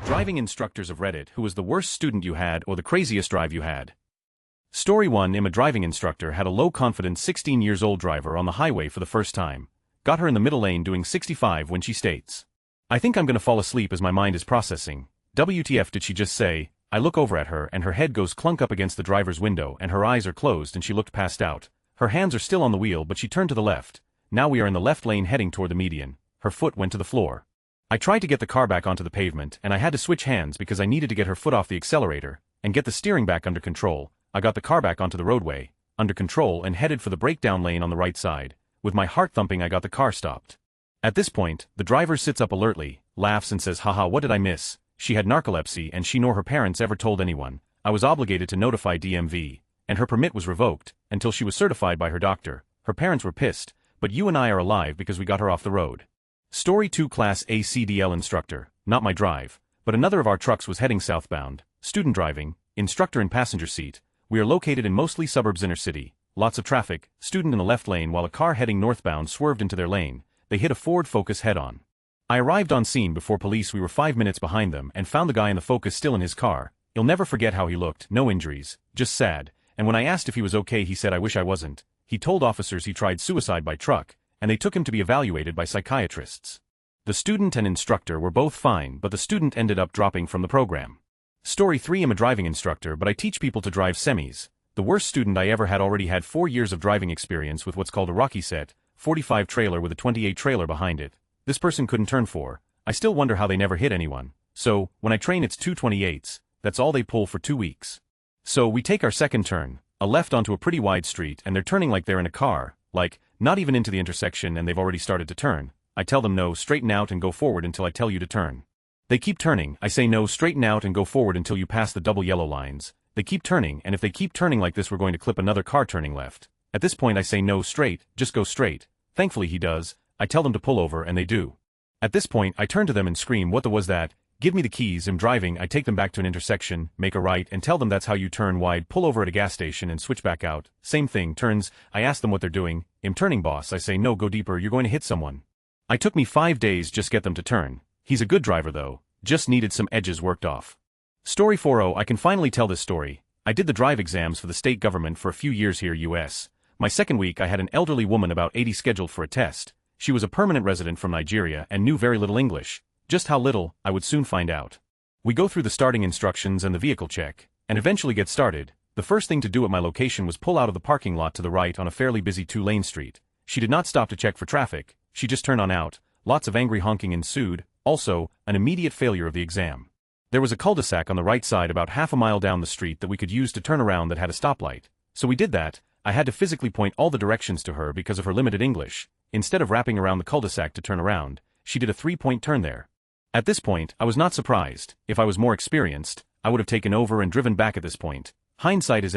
Driving instructors of Reddit. Who was the worst student you had or the craziest drive you had? Story 1. A driving instructor had a low-confidence 16-years-old driver on the highway for the first time. Got her in the middle lane doing 65 when she states, "I think I'm gonna fall asleep as my mind is processing. WTF did she just say?" I look over at her and her head goes clunk up against the driver's window and her eyes are closed and she looked passed out. Her hands are still on the wheel but she turned to the left. Now we are in the left lane heading toward the median. Her foot went to the floor. I tried to get the car back onto the pavement and I had to switch hands because I needed to get her foot off the accelerator and get the steering back under control. I got the car back onto the roadway, under control and headed for the breakdown lane on the right side. With my heart thumping I got the car stopped. At this point, the driver sits up alertly, laughs and says, "Haha, what did I miss?" She had narcolepsy and she nor her parents ever told anyone. I was obligated to notify DMV, and her permit was revoked, until she was certified by her doctor. Her parents were pissed, but you and I are alive because we got her off the road. Story 2. Class A CDL instructor. Not my drive, but another of our trucks was heading southbound. Student driving, instructor in passenger seat. We are located in mostly suburbs inner city. Lots of traffic, student in the left lane while a car heading northbound swerved into their lane. They hit a Ford Focus head-on. I arrived on scene before police. We were 5 minutes behind them and found the guy in the Focus still in his car. You'll never forget how he looked. No injuries, just sad. And when I asked if he was okay he said, "I wish I wasn't." He told officers he tried suicide by truck, and they took him to be evaluated by psychiatrists. The student and instructor were both fine but the student ended up dropping from the program. Story 3. I'm a driving instructor but I teach people to drive semis. The worst student I ever had already had 4 years of driving experience with what's called a Rocky set, 45 trailer with a 28 trailer behind it. This person couldn't turn 4. I still wonder how they never hit anyone. So, when I train it's 2 28s, that's all they pull for 2 weeks. So we take our second turn, a left onto a pretty wide street and they're turning like they're in a car, like, not even into the intersection and they've already started to turn. I tell them no, straighten out and go forward until I tell you to turn. They keep turning. I say no, straighten out and go forward until you pass the double yellow lines. They keep turning and if they keep turning like this we're going to clip another car turning left. At this point I say no, straight, just go straight. Thankfully he does. I tell them to pull over and they do. At this point I turn to them and scream, "What the was that? Give me the keys." I'm driving. I take them back to an intersection, make a right and tell them that's how you turn wide, pull over at a gas station and switch back out. Same thing, turns. I ask them what they're doing. "I'm turning, boss." I say, "No, go deeper, you're going to hit someone." I took me 5 days just get them to turn. He's a good driver though, just needed some edges worked off. Story 4. I can finally tell this story. I did the drive exams for the state government for a few years here US. My second week I had an elderly woman about 80 scheduled for a test. She was a permanent resident from Nigeria and knew very little English. Just how little, I would soon find out. We go through the starting instructions and the vehicle check, and eventually get started. The first thing to do at my location was pull out of the parking lot to the right on a fairly busy 2-lane street. She did not stop to check for traffic, she just turned on out. Lots of angry honking ensued, also, an immediate failure of the exam. There was a cul-de-sac on the right side about half a mile down the street that we could use to turn around that had a stoplight. So we did that. I had to physically point all the directions to her because of her limited English. Instead of wrapping around the cul-de-sac to turn around, she did a 3-point turn there. At this point, I was not surprised. If I was more experienced, I would have taken over and driven back at this point. Hindsight is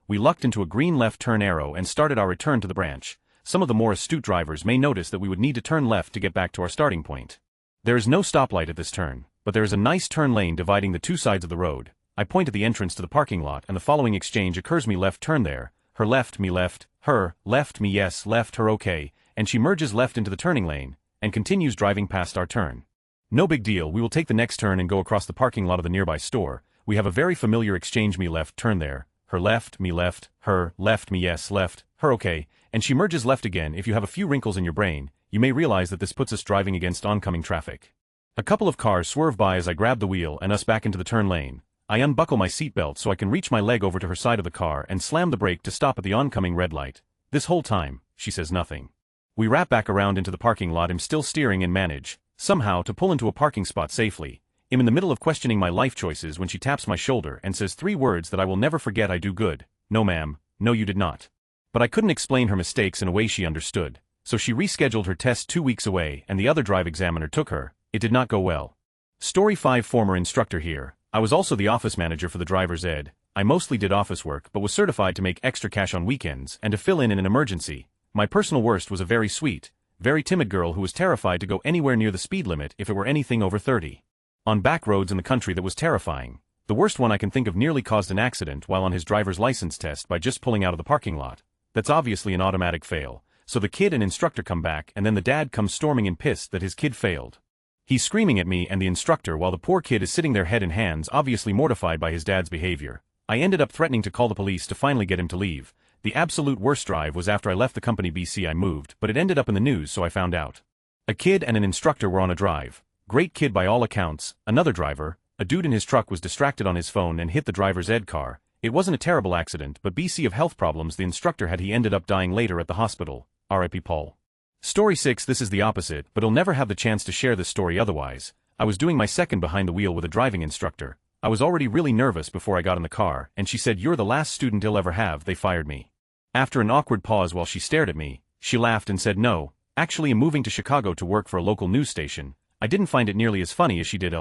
we lucked into a green left turn arrow and started our return to the branch. Some of the more astute drivers may notice that we would need to turn left to get back to our starting point. There is no stoplight at this turn, but there is a nice turn lane dividing the two sides of the road. I point at the entrance to the parking lot and the following exchange occurs: me left turn there, her left, me left, her, left, me yes, left, her okay, and she merges left into the turning lane, and continues driving past our turn. No big deal, we will take the next turn and go across the parking lot of the nearby store. We have a very familiar exchange: me left turn there, her left, me left, her, left, me yes, left, her okay, and she merges left again. If you have a few wrinkles in your brain, you may realize that this puts us driving against oncoming traffic. A couple of cars swerve by as I grab the wheel and us back into the turn lane. I unbuckle my seatbelt so I can reach my leg over to her side of the car and slam the brake to stop at the oncoming red light. This whole time, she says nothing. We wrap back around into the parking lot. I'm still steering and manage, somehow, to pull into a parking spot safely. I'm in the middle of questioning my life choices when she taps my shoulder and says 3 words that I will never forget. "I do good." "No ma'am, no you did not." But I couldn't explain her mistakes in a way she understood, so she rescheduled her test 2 weeks away and the other drive examiner took her. It did not go well. Story 5. Former instructor here. I was also the office manager for the driver's ed. I mostly did office work but was certified to make extra cash on weekends and to fill in an emergency. My personal worst was a very sweet, very timid girl who was terrified to go anywhere near the speed limit if it were anything over 30. On back roads in the country, that was terrifying. The worst one I can think of nearly caused an accident while on his driver's license test by just pulling out of the parking lot. That's obviously an automatic fail. So the kid and instructor come back and then the dad comes storming in pissed that his kid failed. He's screaming at me and the instructor while the poor kid is sitting there head in hands, obviously mortified by his dad's behavior. I ended up threatening to call the police to finally get him to leave. The absolute worst drive was after I left the company BC I moved, but it ended up in the news so I found out. A kid and an instructor were on a drive. Great kid by all accounts. Another driver, a dude in his truck, was distracted on his phone and hit the driver's ed car. It wasn't a terrible accident, but BC of health problems the instructor had. He ended up dying later at the hospital. R.I.P. Paul. Story 6. This is the opposite, but I'll never have the chance to share this story otherwise. I was doing my second behind the wheel with a driving instructor. I was already really nervous before I got in the car, and she said, "You're the last student he'll ever have." They fired me. After an awkward pause while she stared at me, she laughed and said, "No, actually I'm moving to Chicago to work for a local news station." I didn't find it nearly as funny as she did.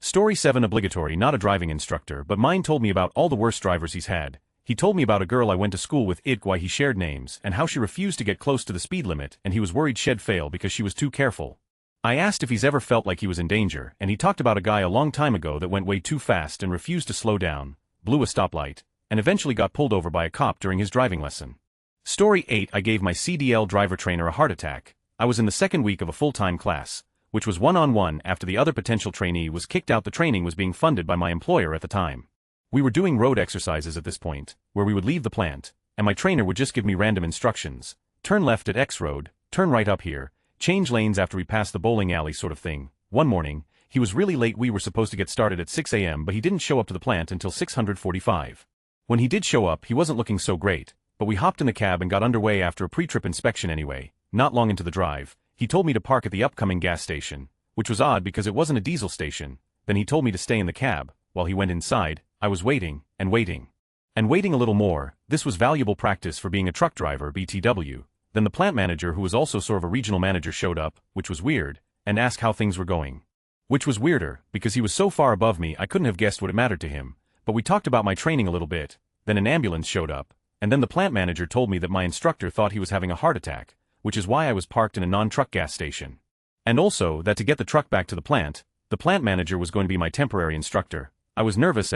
Story 7. Obligatory, not a driving instructor, but mine told me about all the worst drivers he's had. He told me about a girl I went to school with, why he shared names, and how she refused to get close to the speed limit, and he was worried she'd fail because she was too careful. I asked if he's ever felt like he was in danger, and he talked about a guy a long time ago that went way too fast and refused to slow down, blew a stoplight, and eventually got pulled over by a cop during his driving lesson. Story 8. I gave my CDL driver trainer a heart attack. I was in the second week of a full-time class, which was one-on-one after the other potential trainee was kicked out. The training was being funded by my employer at the time. We were doing road exercises at this point, where we would leave the plant, and my trainer would just give me random instructions. Turn left at X road, turn right up here, change lanes after we pass the bowling alley sort of thing. One morning, he was really late. We were supposed to get started at 6 a.m. but he didn't show up to the plant until 6:45. When he did show up, he wasn't looking so great, but we hopped in the cab and got underway after a pre-trip inspection anyway. Not long into the drive, he told me to park at the upcoming gas station, which was odd because it wasn't a diesel station. Then he told me to stay in the cab. While he went inside, I was waiting, and waiting, and waiting a little more. This was valuable practice for being a truck driver, BTW. Then the plant manager, who was also sort of a regional manager, showed up, which was weird, and asked how things were going. Which was weirder, because he was so far above me I couldn't have guessed what it mattered to him, but we talked about my training a little bit. Then an ambulance showed up, and then the plant manager told me that my instructor thought he was having a heart attack, which is why I was parked in a non-truck gas station. And also that to get the truck back to the plant manager was going to be my temporary instructor. I was nervous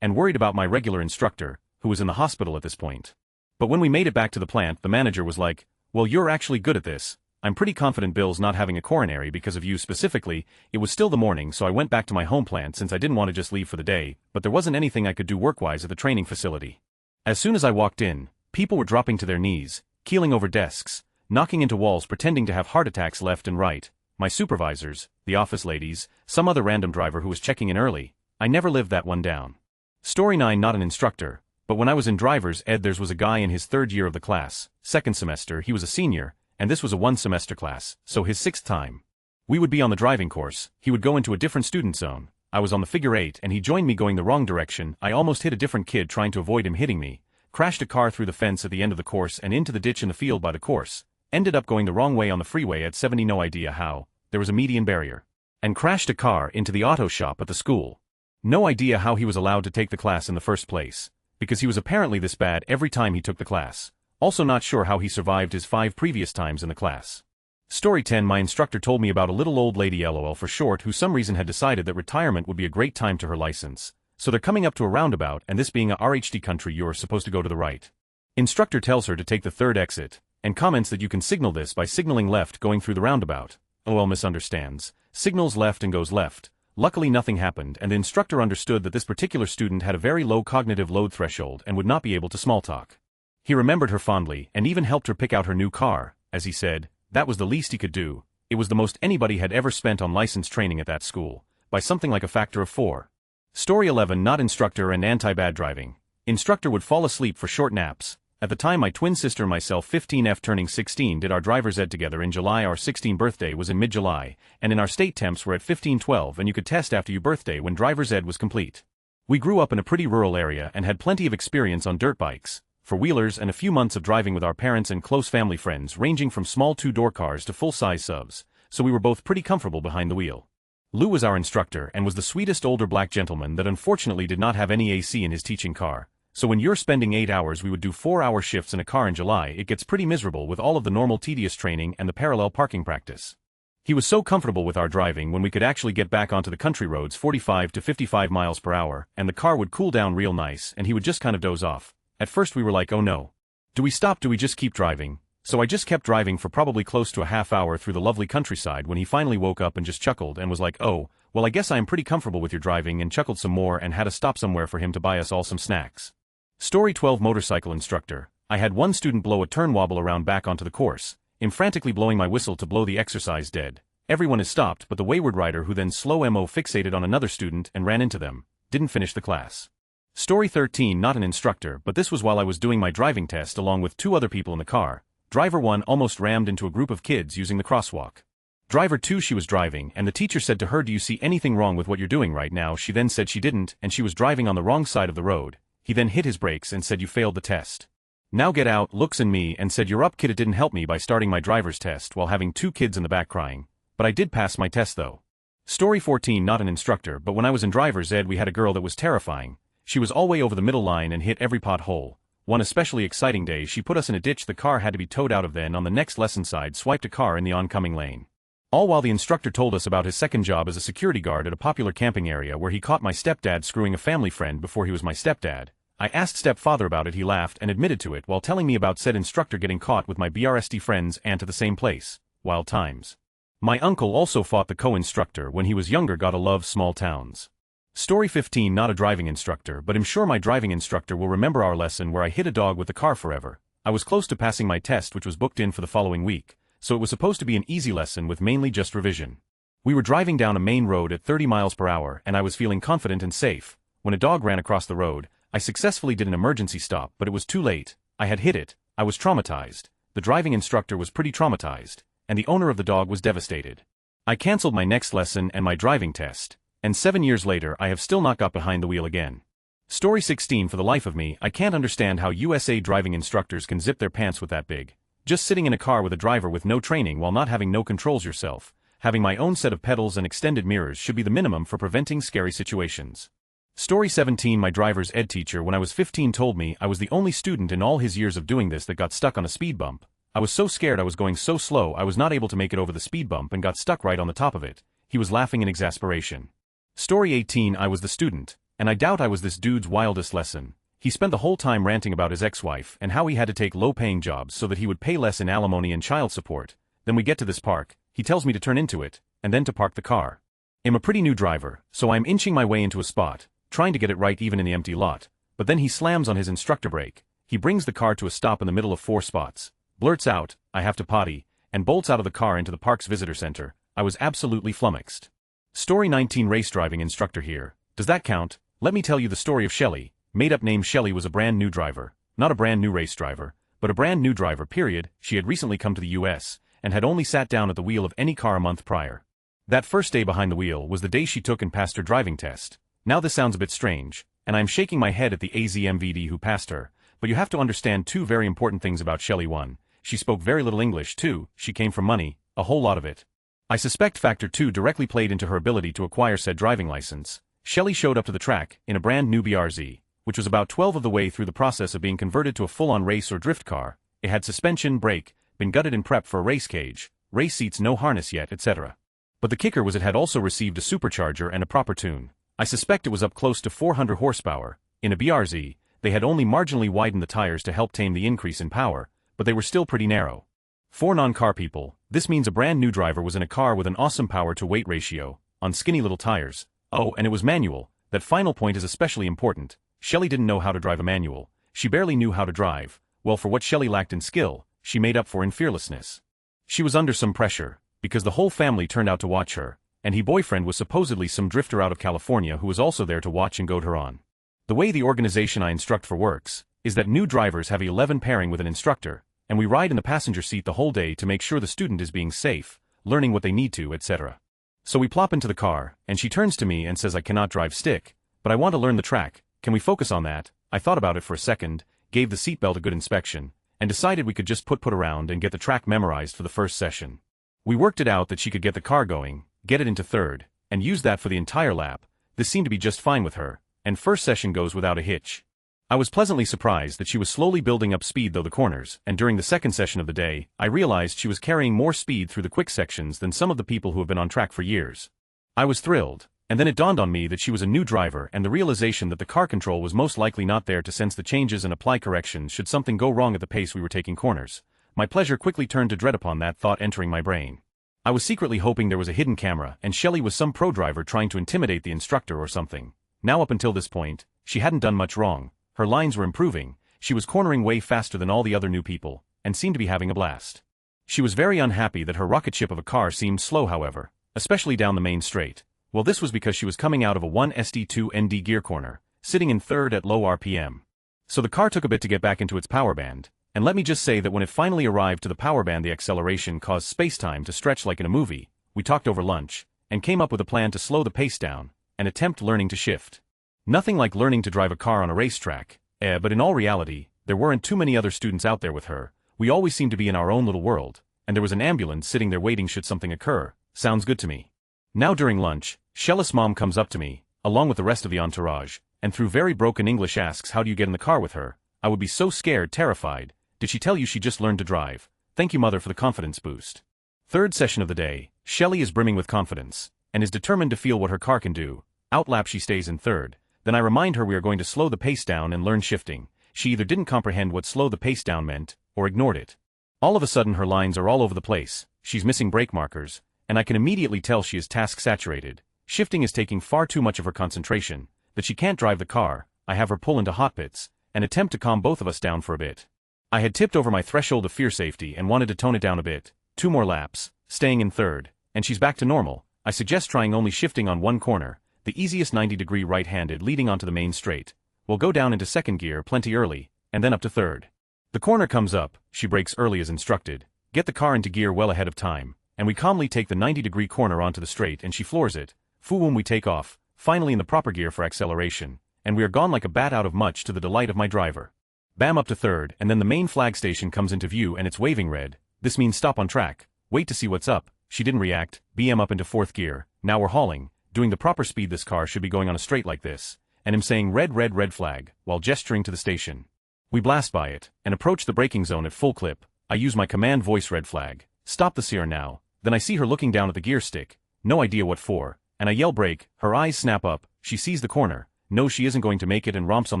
and worried about my regular instructor, who was in the hospital at this point. But when we made it back to the plant, the manager was like, "Well, you're actually good at this. I'm pretty confident Bill's not having a coronary because of you specifically." It was still the morning, so I went back to my home plant since I didn't want to just leave for the day, but there wasn't anything I could do work-wise at the training facility. As soon as I walked in, people were dropping to their knees, keeling over desks, knocking into walls, pretending to have heart attacks left and right. My supervisors, the office ladies, some other random driver who was checking in early. I never lived that one down. Story 9. Not an instructor, but when I was in driver's ed there was a guy in his third year of the class, second semester. He was a senior, and this was a one-semester class, so his sixth time. We would be on the driving course. He would go into a different student zone. I was on the figure 8 and he joined me going the wrong direction. I almost hit a different kid trying to avoid him hitting me, crashed a car through the fence at the end of the course and into the ditch in the field by the course, ended up going the wrong way on the freeway at 70, no idea how, there was a median barrier, and crashed a car into the auto shop at the school. No idea how he was allowed to take the class in the first place, because he was apparently this bad every time he took the class. Also not sure how he survived his 5 previous times in the class. Story 10. My instructor told me about a little old lady, LOL for short, who some reason had decided that retirement would be a great time to her license. So they're coming up to a roundabout, and this being a RHD country, you're supposed to go to the right. Instructor tells her to take the third exit, and comments that you can signal this by signaling left going through the roundabout. OL misunderstands, signals left and goes left. Luckily nothing happened, and the instructor understood that this particular student had a very low cognitive load threshold and would not be able to small talk. He remembered her fondly and even helped her pick out her new car. As he said, that was the least he could do. It was the most anybody had ever spent on license training at that school, by something like a factor of 4. Story 11. Not instructor and anti-bad driving. Instructor would fall asleep for short naps. At the time my twin sister and myself, 15F turning 16, did our driver's ed together in July. Our 16th birthday was in mid-July, and in our state temps were at 15-12, and you could test after your birthday when driver's ed was complete. We grew up in a pretty rural area and had plenty of experience on dirt bikes, four-wheelers, and a few months of driving with our parents and close family friends, ranging from small 2-door cars to full-size subs, so we were both pretty comfortable behind the wheel. Lou was our instructor and was the sweetest older black gentleman that unfortunately did not have any AC in his teaching car. So when you're spending 8 hours, we would do 4-hour shifts in a car in July. It gets pretty miserable with all of the normal tedious training and the parallel parking practice. He was so comfortable with our driving when we could actually get back onto the country roads 45 to 55 miles per hour, and the car would cool down real nice and he would just kind of doze off. At first we were like, oh no. Do we stop? Do we just keep driving? So I just kept driving for probably close to a half hour through the lovely countryside when he finally woke up and just chuckled and was like, "Oh, well I guess I am pretty comfortable with your driving," and chuckled some more and had to stop somewhere for him to buy us all some snacks. Story 12 Motorcycle Instructor. I had one student blow a turn wobble around back onto the course. I'm frantically blowing my whistle to blow the exercise dead. Everyone is stopped but the wayward rider, who then slow-mo fixated on another student and ran into them, didn't finish the class. Story 13 Not an instructor, but this was while I was doing my driving test along with two other people in the car. Driver 1 almost rammed into a group of kids using the crosswalk. Driver 2, she was driving and the teacher said to her, "Do you see anything wrong with what you're doing right now?" She then said she didn't and she was driving on the wrong side of the road. He then hit his brakes and said, "You failed the test. Now get out," looks at me and said, "You're up, kid." It didn't help me by starting my driver's test while having two kids in the back crying. But I did pass my test though. Story 14 Not an instructor, but when I was in driver's ed we had a girl that was terrifying. She was all way over the middle line and hit every pothole. One especially exciting day she put us in a ditch the car had to be towed out of, then on the next lesson side swiped a car in the oncoming lane. All while the instructor told us about his second job as a security guard at a popular camping area where he caught my stepdad screwing a family friend before he was my stepdad. I asked stepfather about it, he laughed and admitted to it while telling me about said instructor getting caught with my BRST friends and to the same place. Wild times. My uncle also fought the co-instructor when he was younger. Gotta love small towns. Story 15 Not a driving instructor, but I'm sure my driving instructor will remember our lesson where I hit a dog with the car forever. I was close to passing my test, which was booked in for the following week, so it was supposed to be an easy lesson with mainly just revision. We were driving down a main road at 30 miles per hour and I was feeling confident and safe. When a dog ran across the road, I successfully did an emergency stop, but it was too late. I had hit it. I was traumatized. The driving instructor was pretty traumatized, and the owner of the dog was devastated. I cancelled my next lesson and my driving test. And 7 years later I have still not got behind the wheel again. Story 16 For the life of me, I can't understand how USA driving instructors can zip their pants with that big. Just sitting in a car with a driver with no training while not having no controls yourself. Having my own set of pedals and extended mirrors should be the minimum for preventing scary situations. Story 17 My driver's ed teacher when I was 15 told me I was the only student in all his years of doing this that got stuck on a speed bump. I was so scared I was going so slow I was not able to make it over the speed bump and got stuck right on the top of it. He was laughing in exasperation. Story 18 I was the student, and I doubt I was this dude's wildest lesson. He spent the whole time ranting about his ex-wife and how he had to take low-paying jobs so that he would pay less in alimony and child support. Then we get to this park, he tells me to turn into it, and then to park the car. I'm a pretty new driver, so I'm inching my way into a spot, trying to get it right even in the empty lot, but then he slams on his instructor brake. He brings the car to a stop in the middle of 4 spots, blurts out, "I have to potty," and bolts out of the car into the park's visitor center. I was absolutely flummoxed. Story 19 Race driving instructor here. Does that count? Let me tell you the story of Shelly. Made-up name Shelly was a brand new driver. Not a brand new race driver, but a brand new driver period. She had recently come to the US, and had only sat down at the wheel of any car a month prior. That first day behind the wheel was the day she took and passed her driving test. Now this sounds a bit strange, and I'm shaking my head at the AZMVD who passed her, but you have to understand two very important things about Shelly. 1. She spoke very little English. 2. She came from money, a whole lot of it. I suspect factor 2 directly played into her ability to acquire said driving license. Shelly showed up to the track in a brand new BRZ, which was about 12 of the way through the process of being converted to a full-on race or drift car. It had suspension, brake, been gutted and prepped for a race cage, race seats, no harness yet, etc. But the kicker was it had also received a supercharger and a proper tune. I suspect it was up close to 400 horsepower. In a BRZ, they had only marginally widened the tires to help tame the increase in power, but they were still pretty narrow. For non-car people, this means a brand new driver was in a car with an awesome power-to-weight ratio, on skinny little tires. Oh, and it was manual. That final point is especially important. Shelly didn't know how to drive a manual. She barely knew how to drive. Well, for what Shelly lacked in skill, she made up for in fearlessness. She was under some pressure, because the whole family turned out to watch her, and her boyfriend was supposedly some drifter out of California who was also there to watch and goad her on. The way the organization I instruct for works, is that new drivers have a 11 pairing with an instructor, and we ride in the passenger seat the whole day to make sure the student is being safe, learning what they need to, etc. So we plop into the car, and she turns to me and says I cannot drive stick, but I want to learn the track. Can we focus on that? I thought about it for a second, gave the seatbelt a good inspection, and decided we could just put around and get the track memorized for the first session. We worked it out that she could get the car going, get it into third, and use that for the entire lap. This seemed to be just fine with her, and first session goes without a hitch. I was pleasantly surprised that she was slowly building up speed through the corners, and during the second session of the day, I realized she was carrying more speed through the quick sections than some of the people who have been on track for years. I was thrilled, and then it dawned on me that she was a new driver, and the realization that the car control was most likely not there to sense the changes and apply corrections should something go wrong at the pace we were taking corners. My pleasure quickly turned to dread upon that thought entering my brain. I was secretly hoping there was a hidden camera and Shelley was some pro driver trying to intimidate the instructor or something. Now up until this point, she hadn't done much wrong, her lines were improving, she was cornering way faster than all the other new people, and seemed to be having a blast. She was very unhappy that her rocket ship of a car seemed slow however, especially down the main straight. Well, this was because she was coming out of a 1SD2ND gear corner, sitting in third at low RPM. So the car took a bit to get back into its power band, and let me just say that when it finally arrived to the power band the acceleration caused space-time to stretch like in a movie. We talked over lunch, and came up with a plan to slow the pace down, and attempt learning to shift. Nothing like learning to drive a car on a racetrack, but in all reality, there weren't too many other students out there with her, we always seemed to be in our own little world, and there was an ambulance sitting there waiting should something occur. Sounds good to me. Now during lunch, Shelley's mom comes up to me, along with the rest of the entourage, and through very broken English asks how do you get in the car with her. I would be so scared, terrified. Did she tell you she just learned to drive? Thank you mother for the confidence boost. Third session of the day, Shelley is brimming with confidence, and is determined to feel what her car can do. Outlap she stays in third, then I remind her we are going to slow the pace down and learn shifting. She either didn't comprehend what slow the pace down meant, or ignored it. All of a sudden her lines are all over the place, she's missing brake markers, and I can immediately tell she is task-saturated. Shifting is taking far too much of her concentration, that she can't drive the car. I have her pull into hot pits, and attempt to calm both of us down for a bit. I had tipped over my threshold of fear safety and wanted to tone it down a bit. 2 more laps, staying in third, and she's back to normal. I suggest trying only shifting on one corner, the easiest 90-degree right-handed leading onto the main straight. We'll go down into second gear plenty early, and then up to third. The corner comes up, she brakes early as instructed, get the car into gear well ahead of time, and we calmly take the 90-degree corner onto the straight and she floors it. Foom, we take off, finally in the proper gear for acceleration, and we are gone like a bat out of much to the delight of my driver. Bam up to third, and then the main flag station comes into view and it's waving red. This means stop on track, wait to see what's up. She didn't react, BM up into fourth gear, now we're hauling, doing the proper speed this car should be going on a straight like this, and him saying red red red flag, while gesturing to the station. We blast by it, and approach the braking zone at full clip. I use my command voice red flag, stop the CR now, then I see her looking down at the gear stick, no idea what for, and I yell brake, her eyes snap up, she sees the corner, knows she isn't going to make it and romps on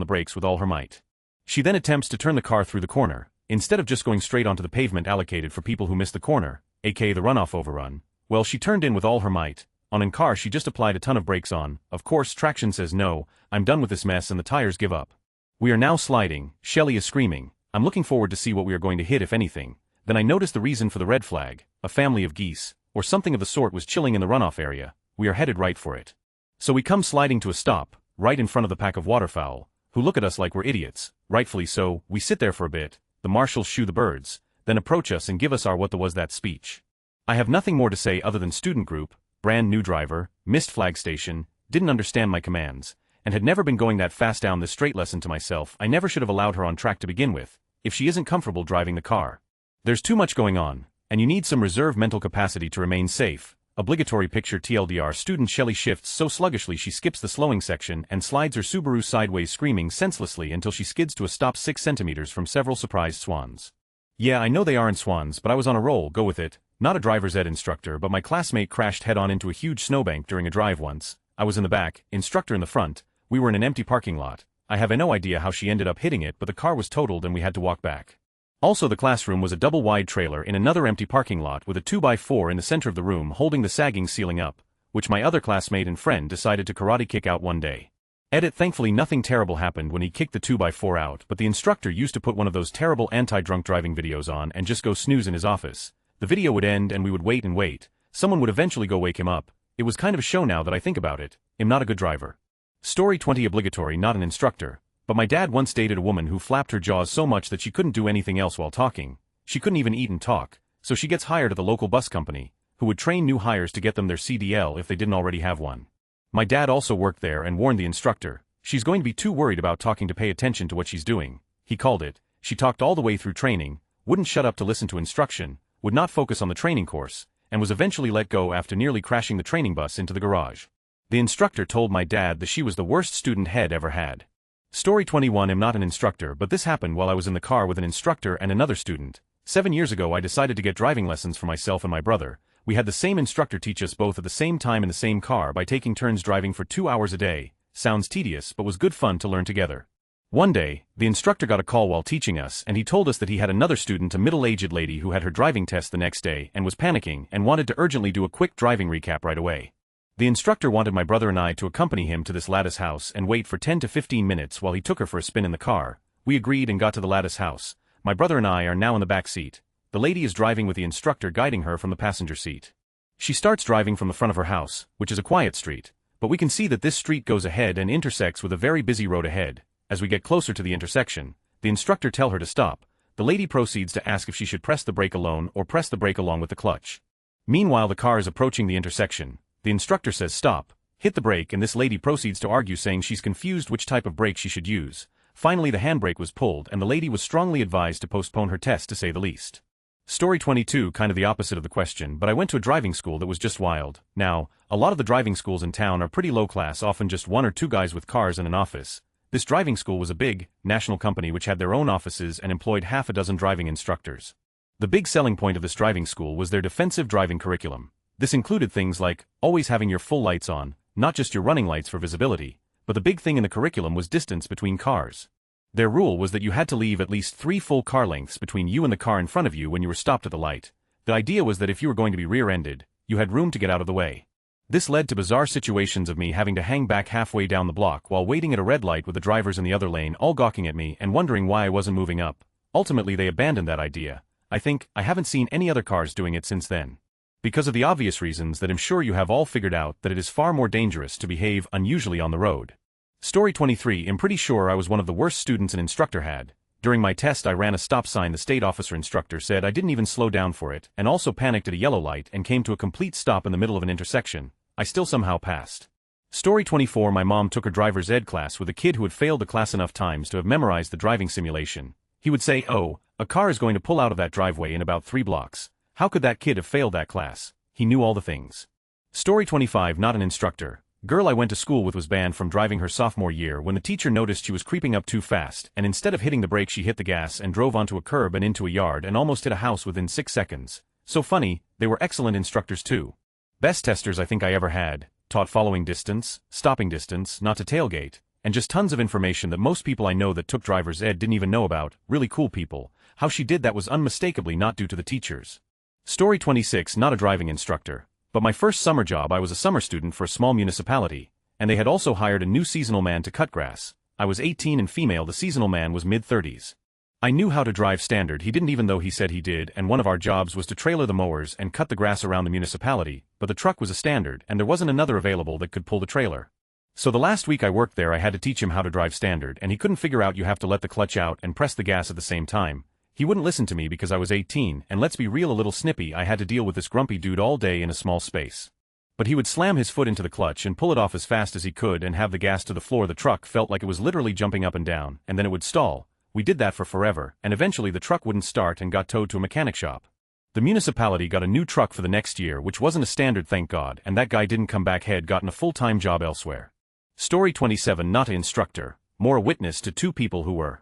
the brakes with all her might. She then attempts to turn the car through the corner, instead of just going straight onto the pavement allocated for people who miss the corner, aka the runoff overrun. Well, she turned in with all her might. On in car she just applied a ton of brakes on, of course traction says no, I'm done with this mess and the tires give up. We are now sliding, Shelley is screaming, I'm looking forward to see what we are going to hit if anything, then I notice the reason for the red flag, a family of geese, or something of the sort was chilling in the runoff area, we are headed right for it. So we come sliding to a stop, right in front of the pack of waterfowl, who look at us like we're idiots, rightfully so. We sit there for a bit, the marshals shoo the birds, then approach us and give us our what the was that speech. I have nothing more to say other than student group, brand new driver, missed flag station, didn't understand my commands, and had never been going that fast down this straight lesson to myself. I never should have allowed her on track to begin with, if she isn't comfortable driving the car. There's too much going on, and you need some reserve mental capacity to remain safe. Obligatory picture TLDR student Shelley shifts so sluggishly she skips the slowing section and slides her Subaru sideways screaming senselessly until she skids to a stop 6 centimeters from several surprised swans. Yeah, I know they aren't swans, but I was on a roll, go with it. Not a driver's ed instructor, but my classmate crashed head-on into a huge snowbank during a drive once. I was in the back, instructor in the front, we were in an empty parking lot. I have no idea how she ended up hitting it, but the car was totaled and we had to walk back. Also the classroom was a double-wide trailer in another empty parking lot with a 2x4 in the center of the room holding the sagging ceiling up, which my other classmate and friend decided to karate kick out one day. Edit: thankfully nothing terrible happened when he kicked the 2x4 out, but the instructor used to put one of those terrible anti-drunk driving videos on and just go snooze in his office. The video would end and we would wait and wait. Someone would eventually go wake him up. It was kind of a show now that I think about it. I'm not a good driver. Story 20 obligatory, not an instructor. But my dad once dated a woman who flapped her jaws so much that she couldn't do anything else while talking. She couldn't even eat and talk, so she gets hired at the local bus company, who would train new hires to get them their CDL if they didn't already have one. My dad also worked there and warned the instructor, she's going to be too worried about talking to pay attention to what she's doing. He called it, she talked all the way through training, wouldn't shut up to listen to instruction, would not focus on the training course, and was eventually let go after nearly crashing the training bus into the garage. The instructor told my dad that she was the worst student he'd ever had. Story 21 I'm not an instructor, but this happened while I was in the car with an instructor and another student. 7 years ago I decided to get driving lessons for myself and my brother. We had the same instructor teach us both at the same time in the same car by taking turns driving for 2 hours a day. Sounds tedious but was good fun to learn together. One day, the instructor got a call while teaching us and he told us that he had another student, a middle-aged lady who had her driving test the next day and was panicking and wanted to urgently do a quick driving recap right away. The instructor wanted my brother and I to accompany him to this lattice house and wait for 10 to 15 minutes while he took her for a spin in the car. We agreed and got to the lattice house. My brother and I are now in the back seat. The lady is driving with the instructor guiding her from the passenger seat. She starts driving from the front of her house, which is a quiet street, but we can see that this street goes ahead and intersects with a very busy road ahead. As we get closer to the intersection, the instructor tells her to stop. The lady proceeds to ask if she should press the brake alone or press the brake along with the clutch. Meanwhile, the car is approaching the intersection. The instructor says stop, hit the brake, and this lady proceeds to argue, saying she's confused which type of brake she should use. Finally, the handbrake was pulled and the lady was strongly advised to postpone her test, to say the least. Story 22, kind of the opposite of the question, but I went to a driving school that was just wild. Now, a lot of the driving schools in town are pretty low class, often just one or two guys with cars and an office. This driving school was a big, national company which had their own offices and employed half a dozen driving instructors. The big selling point of this driving school was their defensive driving curriculum. This included things like always having your full lights on, not just your running lights for visibility, but the big thing in the curriculum was distance between cars. Their rule was that you had to leave at least 3 full car lengths between you and the car in front of you when you were stopped at the light. The idea was that if you were going to be rear-ended, you had room to get out of the way. This led to bizarre situations of me having to hang back halfway down the block while waiting at a red light with the drivers in the other lane all gawking at me and wondering why I wasn't moving up. Ultimately, they abandoned that idea. I haven't seen any other cars doing it since then. Because of the obvious reasons that I'm sure you have all figured out, that it is far more dangerous to behave unusually on the road. Story 23, I'm pretty sure I was one of the worst students an instructor had. During my test, I ran a stop sign. The state officer instructor said I didn't even slow down for it, and also panicked at a yellow light and came to a complete stop in the middle of an intersection. I still somehow passed. Story 24, my mom took her driver's ed class with a kid who had failed the class enough times to have memorized the driving simulation. He would say, "Oh, a car is going to pull out of that driveway in about 3 blocks. How could that kid have failed that class? He knew all the things." Story 25, not an instructor. Girl I went to school with was banned from driving her sophomore year when the teacher noticed she was creeping up too fast, and instead of hitting the brake she hit the gas and drove onto a curb and into a yard and almost hit a house within 6 seconds. So funny, they were excellent instructors too. Best testers I think I ever had. Taught following distance, stopping distance, not to tailgate, and just tons of information that most people I know that took driver's ed didn't even know about. Really cool people. How she did that was unmistakably not due to the teachers. Story 26, not a driving instructor. But my first summer job, I was a summer student for a small municipality, and they had also hired a new seasonal man to cut grass. I was 18 and female, the seasonal man was mid-30s. I knew how to drive standard, he didn't, even though he said he did, and one of our jobs was to trailer the mowers and cut the grass around the municipality, but the truck was a standard and there wasn't another available that could pull the trailer. So the last week I worked there I had to teach him how to drive standard, and he couldn't figure out you have to let the clutch out and press the gas at the same time. He wouldn't listen to me because I was 18, and let's be real, a little snippy. I had to deal with this grumpy dude all day in a small space. But he would slam his foot into the clutch and pull it off as fast as he could and have the gas to the floor. The truck felt like it was literally jumping up and down, and then it would stall. We did that for forever, and eventually the truck wouldn't start and got towed to a mechanic shop. The municipality got a new truck for the next year, which wasn't a standard, thank God, and that guy didn't come back, had gotten a full-time job elsewhere. Story 27, not an instructor, more a witness to 2 people who were.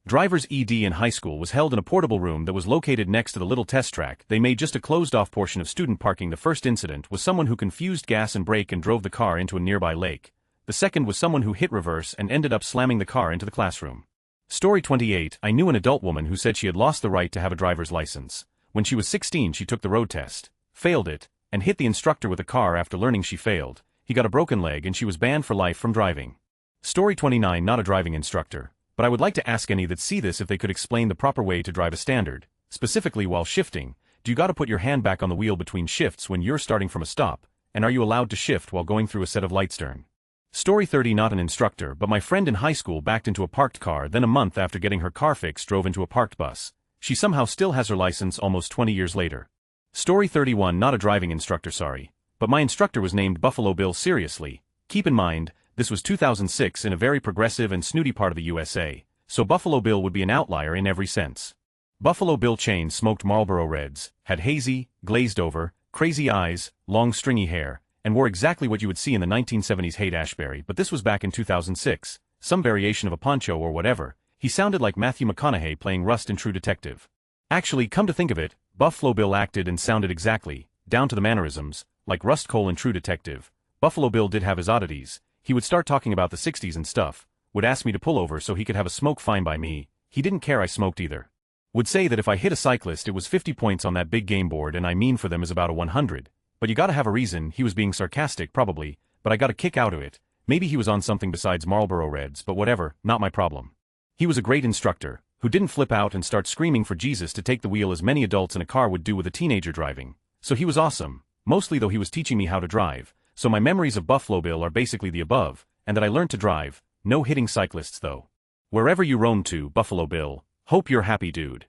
Driver's ed in high school was held in a portable room that was located next to the little test track. They made just a closed-off portion of student parking. The first incident was someone who confused gas and brake and drove the car into a nearby lake. The second was someone who hit reverse and ended up slamming the car into the classroom. Story 28, I knew an adult woman who said she had lost the right to have a driver's license. When she was 16 she took the road test, failed it, and hit the instructor with a car after learning she failed. He got a broken leg and she was banned for life from driving. Story 29, not a driving instructor. But I would like to ask any that see this if they could explain the proper way to drive a standard, specifically while shifting. Do you gotta put your hand back on the wheel between shifts when you're starting from a stop, and are you allowed to shift while going through a set of lights turn? Story 30, not an instructor, but my friend in high school backed into a parked car, then a month after getting her car fixed drove into a parked bus. She somehow still has her license almost 20 years later. Story 31, not a driving instructor, sorry, but my instructor was named Buffalo Bill. Seriously, keep in mind, this was 2006 in a very progressive and snooty part of the USA, so Buffalo Bill would be an outlier in every sense. Buffalo Bill chain smoked Marlboro Reds, had hazy, glazed-over, crazy eyes, long stringy hair, and wore exactly what you would see in the 1970s Haight-Ashbury, but this was back in 2006, some variation of a poncho or whatever. He sounded like Matthew McConaughey playing Rust in True Detective. Actually, come to think of it, Buffalo Bill acted and sounded exactly, down to the mannerisms, like Rust Cole in True Detective. Buffalo Bill did have his oddities. He would start talking about the 60s and stuff, would ask me to pull over so he could have a smoke fine by me. He didn't care I smoked either. Would say that if I hit a cyclist it was 50 points on that big game board and I mean for them is about a 100. But you gotta have a reason. He was being sarcastic probably, but I got a kick out of it. Maybe he was on something besides Marlboro Reds, but whatever, not my problem. He was a great instructor, who didn't flip out and start screaming for Jesus to take the wheel as many adults in a car would do with a teenager driving. So he was awesome, mostly though he was teaching me how to drive. So my memories of Buffalo Bill are basically the above, and that I learned to drive. No hitting cyclists though. Wherever you roam to, Buffalo Bill, hope you're happy, dude.